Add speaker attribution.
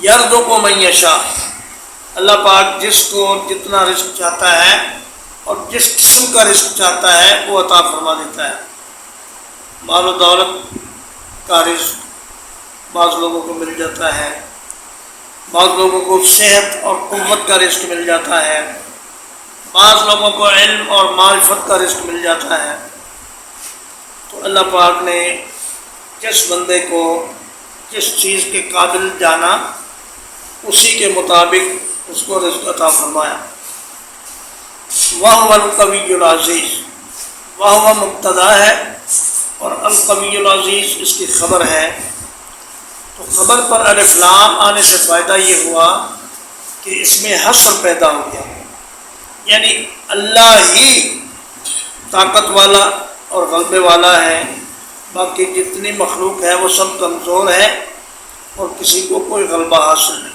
Speaker 1: یرزق من یشاء، اللہ پاک جس کو جتنا رزق چاہتا ہے اور جس قسم کا رزق چاہتا ہے وہ عطا فرما دیتا ہے۔ مال و دولت کا رزق بعض لوگوں کو مل جاتا ہے، بعض لوگوں کو صحت اور قوت کا رزق مل جاتا ہے، بعض لوگوں کو علم اور معرفت کا رزق مل جاتا ہے۔ تو اللہ پاک نے جس بندے کو جس چیز کے قابل جانا اسی کے مطابق اس کو رزق عطا فرمایا۔ وَهُوَ الْقَوِيُّ الْعَزِيزُ، وَهُوَ مبتدا ہے اور القوی العزیز اس کی خبر ہے۔ تو خبر پر الف لام آنے سے فائدہ یہ ہوا کہ اس میں حصر پیدا ہو گیا، یعنی اللہ ہی طاقت والا اور غلبے والا ہے، باقی جتنی مخلوق ہے وہ سب کمزور ہے اور کسی کو کوئی غلبہ حاصل نہیں۔